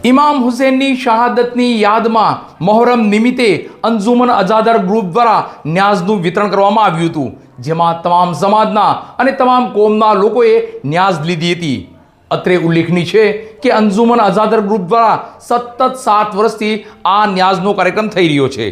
ઇમામ હુસેનની શહાદતની યાદમાં મોહરમ નિમિત્તે અંજુમન અજાદર ગ્રુપ દ્વારા ન્યાઝનું વિતરણ કરવામાં આવ્યું હતું, જેમાં તમામ સમાજના અને તમામ કોમના લોકોએ ન્યાઝ લીધી હતી. અત્રે ઉલ્લેખનીય છે કે અંજુમન અજાદર ગ્રુપ દ્વારા સતત 7 વર્ષથી આ ન્યાઝનો કાર્યક્રમ થઈ રહ્યો છે.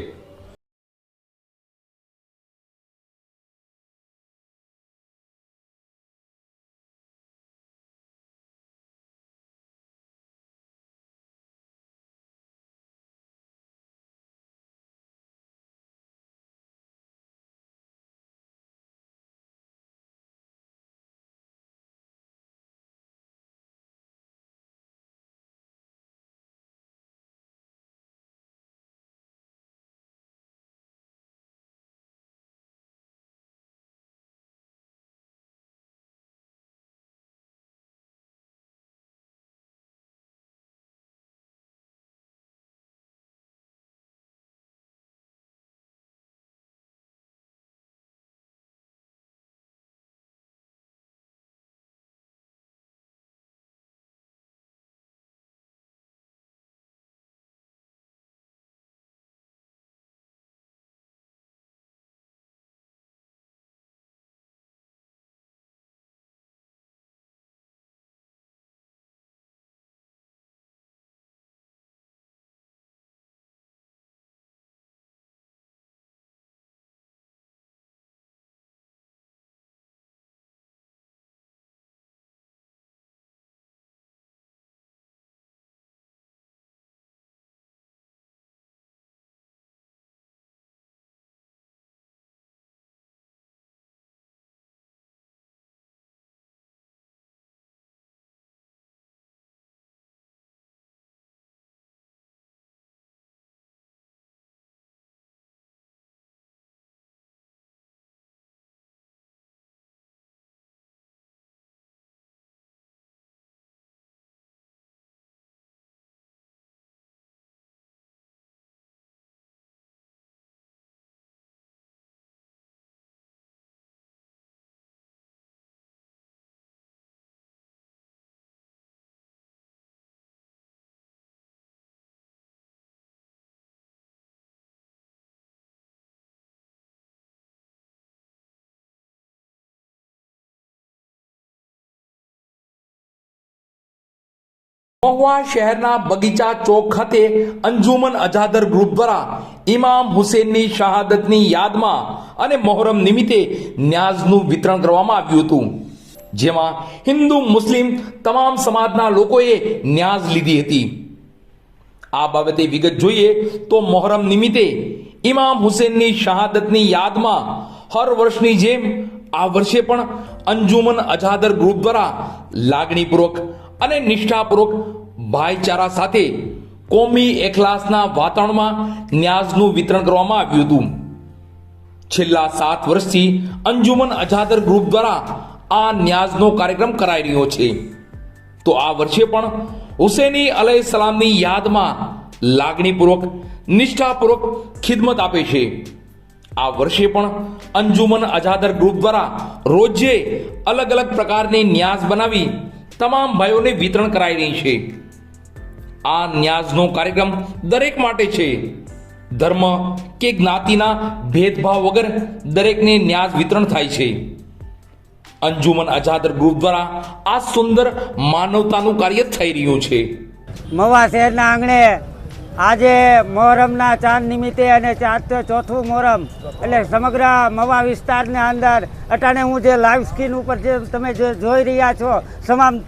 મહુવા શહેરના બગીચા ચોક ખાતે અંજુમન અજાદર ગ્રુપ દ્વારા ઇમામ હુસેનની શહાદતની યાદમાં અને મોહરમ નિમિત્તે ન્યાઝનું વિતરણ કરવામાં આવ્યું હતું, જેમાં હિન્દુ મુસ્લિમ તમામ સમાજના લોકોએ ન્યાઝ લીધી હતી. આ બાબતે વિગત જોઈએ તો મોહરમ નિમિત્તે ઇમામ હુસેનની શહાદતની યાદમાં હર વર્ષની જેમ આ વર્ષે પણ અંજુમન અજાદર ગ્રુપ દ્વારા લાગણીપૂર્વક અને નિષ્ઠાપૂર્વક ભાઈચારા સાથે કોમી એખલાસના વાતાવરણમાં ન્યાઝનું વિતરણ કરવામાં આવ્યું હતું. છેલ્લા 7 વર્ષથી અંજુમન અજાદર ગ્રુપ દ્વારા આ ન્યાઝનો કાર્યક્રમ કરાઈ રહ્યો છે. તો આ વર્ષે પણ હુસેની અલૈહિસ્સલામની યાદમાં લાગણીપૂર્વક નિષ્ઠાપૂર્વક ખિદમત આપે છે. આ વર્ષે પણ અંજુમન અજાદર ગ્રુપ દ્વારા રોજે અલગ અલગ પ્રકારની ન્યાઝ બનાવી તમામ ભાઈઓને વિતરણ કરાઈ રહી છે. આ ન્યાઝનો કાર્યક્રમ દરેક માટે છે. ધર્મ કે જ્ઞાતિના ભેદભાવ વગર દરેકને ન્યાઝ વિતરણ થાય છે. અંજુમન અજાદર ગ્રુપ દ્વારા આ સુંદર માનવતાનું કાર્ય થઈ રહ્યું છે. મહુવા શહેરના આંગણે આજે મોહરમના ચાંદ નિમિત્તે અને ચોથું મોહરમ એટલે સમગ્ર મહુવા વિસ્તારના અંદર અટાણે હું જે લાઈવ સ્ક્રીન ઉપર જે તમે જોઈ રહ્યા છો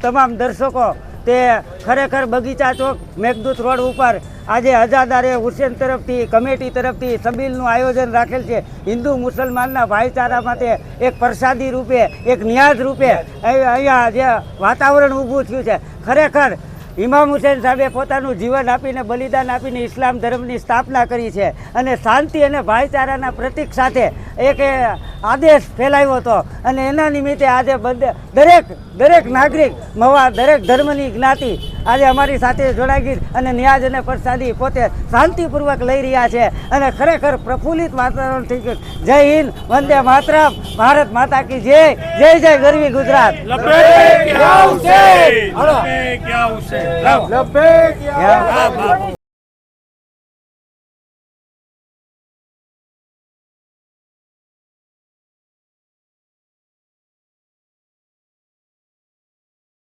તમામ દર્શકો, તે ખરેખર બગીચા ચોક મેઘદૂત રોડ ઉપર આજે અજાદારે હુસેન તરફથી કમિટી તરફથી સબીલનું આયોજન રાખેલ છે. હિન્દુ મુસલમાનના ભાઈચારા માટે એક પ્રસાદી રૂપે, એક ન્યાઝ રૂપે અહીંયા જે વાતાવરણ ઊભું થયું છે. ખરેખર ઇમામ હુસેન સાહેબે પોતાનું જીવન આપીને, બલિદાન આપીને ઇસ્લામ ધર્મની સ્થાપના કરી છે અને શાંતિ અને ભાઈચારાના પ્રતીક સાથે એક આદેશ ફેલાવ્યો હતો અને એના નિમિત્તે આજે દરેક નાગરિક મવા દરેક ધર્મની જ્ઞાતિ આજે અમારી સાથે જોડાઈ ગઈ અને ન્યાજ અને પ્રસાદી પોતે શાંતિપૂર્વક લઈ રહ્યા છે અને ખરેખર પ્રફુલ્લિત વાતાવરણ થઈ ગયું. જય હિન્દ, વંદે માતરમ, ભારત માતા કી જય, જય જય ગરવી ગુજરાત. લપેટ આવશે. લપેટ આવશે.